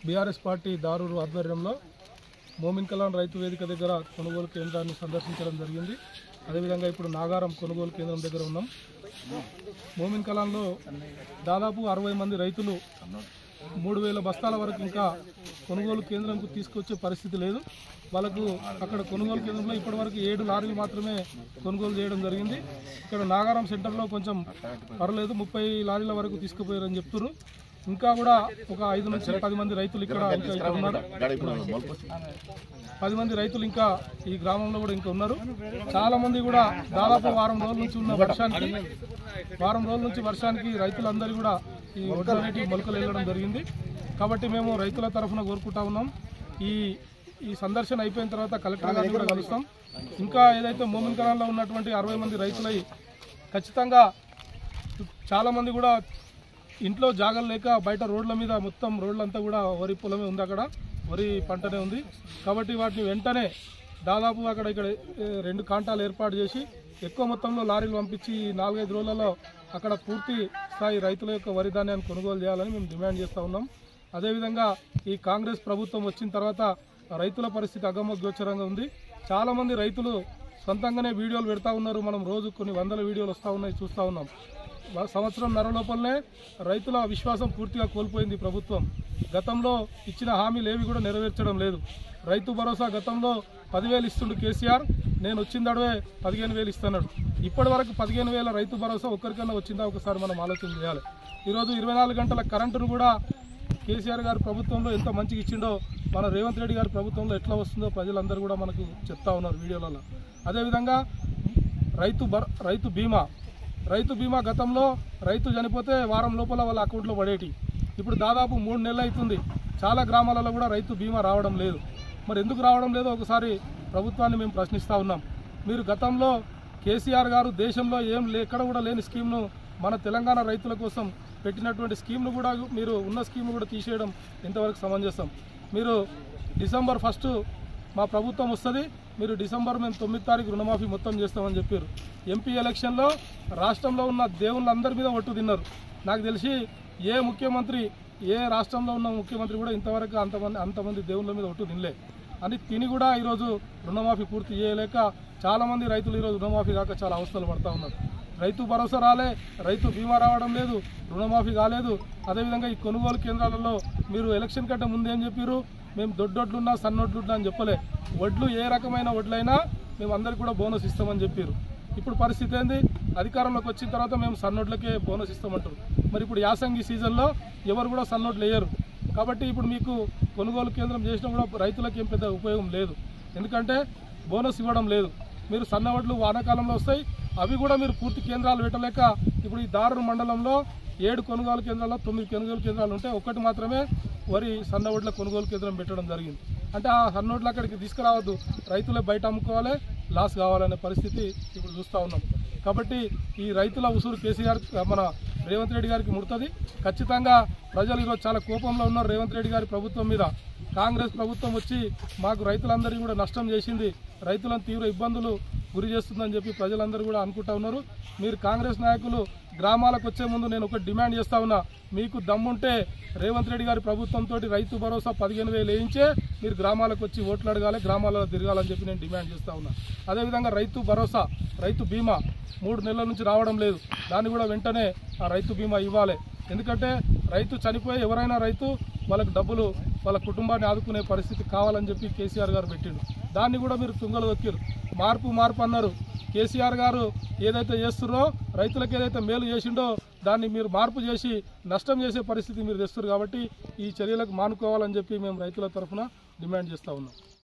BRS party Dharur ఆధ్వర్యంలో మోమిన్ కలాన్ రైతు వేదిక దగ్గర కొనుగోలు కేంద్రాన్ని సందర్శించడం జరిగింది. అదేవిధంగా ఇప్పుడు నాగారం కొనుగోలు కేంద్రం దగ్గర ఉన్నాం. మోమిన్ కలాన్లో దాదాపు 60 మంది రైతులు 3000 బస్తాల వరకు ఇంకా కొనుగోలు కేంద్రంకు తీసుకొచ్చే పరిస్థితి లేదు. వాళ్ళకు అక్కడ కొనుగోలు కేంద్రంలో ఇప్పటివరకు 7 లారీలు మాత్రమే కొనుగోలు చేయడం జరిగింది. ఇక్కడ నాగారం సెంటర్లో కొంచెం పర్లేదు 30 లారీల వరకు తీసుకుపోయారని చెప్తున్నారు. ఇంకా కూడా ఒక 5 నుంచి 10 మంది రైతులు ఇక్కడ ఉన్నారు. 10 మంది రైతులు ఇంకా ఈ గ్రామంలో కూడా ఇంకా ఉన్నారు. చాలా మంది కూడా దాదాపు వారం రోజుల నుంచి వర్షానికి రైతులందరూ కూడా ఈ వడ్లనేటి మొలకలు వెళ్ళడం జరిగింది. కాబట్టి మేము రైతుల తరఫున కోరుకుంటా ఉన్నాం, ఈ సందర్శన అయిపోయిన తర్వాత కలెక్టర్ గారిని కూడా కలుస్తాం. ఇంకా ఏదైతే మోమిన్ కలాన్లో ఉన్నటువంటి 60 మంది రైతులై ఖచ్చితంగా చాలామంది కూడా ఇంట్లో జాగాలు లేక బయట రోడ్ల మీద మొత్తం రోడ్లంతా కూడా వరి పొలమే ఉంది, అక్కడ వరి పంటనే ఉంది. కాబట్టి వాటిని వెంటనే దాదాపు ఇక్కడ 2 కాంటాలు ఏర్పాటు చేసి ఎక్కువ మొత్తంలో లారీలు పంపించి 4-5 రోజులలో అక్కడ పూర్తి స్థాయి రైతుల యొక్క వరి ధాన్యాన్ని కొనుగోలు చేయాలని మేము డిమాండ్ చేస్తూ ఉన్నాం. అదేవిధంగా ఈ కాంగ్రెస్ ప్రభుత్వం వచ్చిన తర్వాత రైతుల పరిస్థితి అగమగోచరంగా ఉంది. చాలామంది రైతులు సొంతంగానే వీడియోలు పెడతా ఉన్నారు. మనం రోజు కొన్ని వందల వీడియోలు వస్తూ ఉన్నాయి, చూస్తూ ఉన్నాం. సంవత్సరంన్నర లోపలనే రైతుల విశ్వాసం పూర్తిగా కోల్పోయింది ప్రభుత్వం. గతంలో ఇచ్చిన హామీలు ఏవి కూడా నెరవేర్చడం లేదు. రైతు భరోసా గతంలో 10,000 ఇస్తుండు కేసీఆర్, నేను వచ్చిందడే 15,000 ఇస్తున్నాడు. ఇప్పటి వరకు 15,000 రైతు భరోసా ఒక్కరికన్నా వచ్చిందా ఒకసారి మనం ఆలోచన చేయాలి. ఈరోజు 24 గంటల కరెంటును కూడా కేసీఆర్ గారి ప్రభుత్వంలో ఎంత మంచిగా ఇచ్చిండో మన రేవంత్ రెడ్డి గారి ప్రభుత్వంలో ఎట్లా వస్తుందో ప్రజలందరూ కూడా మనకు చెప్తా ఉన్నారు వీడియోలలో. అదేవిధంగా రైతు బీమా గతంలో రైతు చనిపోతే వారం లోపల వాళ్ళ అకౌంట్లో పడేటి, ఇప్పుడు దాదాపు 3 నెలలు అవుతుంది. చాలా గ్రామాలలో కూడా రైతు బీమా రావడం లేదు. మరి ఎందుకు రావడం లేదో ఒకసారి ప్రభుత్వాన్ని మేము ప్రశ్నిస్తూ ఉన్నాం. మీరు గతంలో కేసీఆర్ గారు దేశంలో ఎక్కడ కూడా లేని స్కీమ్ను మన తెలంగాణ రైతుల కోసం పెట్టినటువంటి స్కీమ్ను కూడా మీరు ఉన్న స్కీమ్ను కూడా తీసేయడం ఎంతవరకు సమంజసం? మీరు డిసెంబర్ 1 మా ప్రభుత్వం వస్తుంది, మీరు డిసెంబర్ మేము 9వ తారీఖు రుణమాఫీ మొత్తం చేస్తామని చెప్పారు. ఎంపీ ఎలక్షన్లో రాష్ట్రంలో ఉన్న దేవుళ్ళందరి మీద ఒట్టు తిన్నారు. నాకు తెలిసి ఏ రాష్ట్రంలో ఉన్న ముఖ్యమంత్రి కూడా ఇంతవరకు అంతమంది దేవుళ్ళ మీద ఒట్టు తినలే అని తిని కూడా ఈరోజు రుణమాఫీ పూర్తి చేయలేక చాలామంది రైతులు ఈరోజు రుణమాఫీ కాక చాలా అవస్థలు పడుతూ ఉన్నారు. రైతు భరోసా రాలే, రైతు బీమా రావడం లేదు, రుణమాఫీ కాలేదు. అదేవిధంగా ఈ కొనుగోలు కేంద్రాలలో మీరు ఎలక్షన్ కంటే ముందు ఏం చెప్పారు? మేము దొడ్డొడ్లున్నా సన్నొడ్లున్నా అని చెప్పలే. వడ్లు ఏ రకమైన వడ్లైనా మేము అందరికీ కూడా బోనస్ ఇస్తామని చెప్పారు. ఇప్పుడు పరిస్థితి ఏంది? అధికారంలోకి వచ్చిన తర్వాత మేము సన్నొడ్లకే బోనస్ ఇస్తామంటారు. మరి ఇప్పుడు యాసంగి సీజన్లో ఎవరు కూడా సన్నొడ్లు వేయరు. కాబట్టి ఇప్పుడు మీకు కొనుగోలు కేంద్రం చేసినా కూడా రైతులకు ఏం పెద్ద ఉపయోగం లేదు, ఎందుకంటే బోనస్ ఇవ్వడం లేదు. మీరు సన్నవడ్లు వానాకాలంలో వస్తాయి, అవి కూడా మీరు పూర్తి కేంద్రాలు పెట్టలేక ఇప్పుడు ఈ దారూరు మండలంలో 7 కొనుగోలు కేంద్రాల్లో 9 కొనుగోలు కేంద్రాలు ఉంటాయి, ఒక్కటి మాత్రమే వరి సన్నవడ్ల కొనుగోలు కేంద్రం పెట్టడం జరిగింది. అంటే ఆ సన్నవడ్లు అక్కడికి తీసుకురావద్దు, రైతులే బయట అమ్ముకోవాలి, లాస్ కావాలనే పరిస్థితి ఇప్పుడు చూస్తూ ఉన్నాం. కాబట్టి ఈ రైతుల ఉసురు కేసీఆర్ మన రేవంత్ రెడ్డి గారికి ముడుతుంది. ఖచ్చితంగా ప్రజలు ఈరోజు చాలా కోపంలో ఉన్నారు రేవంత్ రెడ్డి గారి ప్రభుత్వం మీద. కాంగ్రెస్ ప్రభుత్వం వచ్చి మాకు రైతులందరినీ కూడా నష్టం చేసింది, రైతులను తీవ్ర ఇబ్బందులు గురి చేస్తుందని చెప్పి ప్రజలందరూ కూడా అనుకుంటా ఉన్నారు. మీరు కాంగ్రెస్ నాయకులు గ్రామాలకు వచ్చే ముందు నేను ఒకటి డిమాండ్ చేస్తా ఉన్నా, మీకు దమ్ముంటే రేవంత్ రెడ్డి గారి ప్రభుత్వంతో రైతు భరోసా 15,000 వేయించే మీరు గ్రామాలకు వచ్చి ఓట్లు అడగాలి, గ్రామాలలో తిరగాలని చెప్పి నేను డిమాండ్ చేస్తా ఉన్నా. అదేవిధంగా రైతు భరోసా, రైతు బీమా 3 నెలల నుంచి రావడం లేదు, దాన్ని కూడా వెంటనే ఆ రైతు బీమా ఇవ్వాలి. ఎందుకంటే రైతు చనిపోయి ఎవరైనా రైతు వాళ్ళకి డబ్బులు వాళ్ళ కుటుంబాన్ని ఆదుకునే పరిస్థితి కావాలని చెప్పి కేసీఆర్ గారు పెట్టిండు, దాన్ని కూడా మీరు తుంగలు దొక్కిరు. మార్పు అన్నారు. కేసీఆర్ గారు ఏదైతే చేస్తున్నారో రైతులకు ఏదైతే మేలు చేసిండో దాన్ని మీరు మార్పు చేసి నష్టం చేసే పరిస్థితి మీరు తెస్తారు. కాబట్టి ఈ చర్యలకు మానుకోవాలని చెప్పి మేము రైతుల తరఫున డిమాండ్ చేస్తూ ఉన్నాం.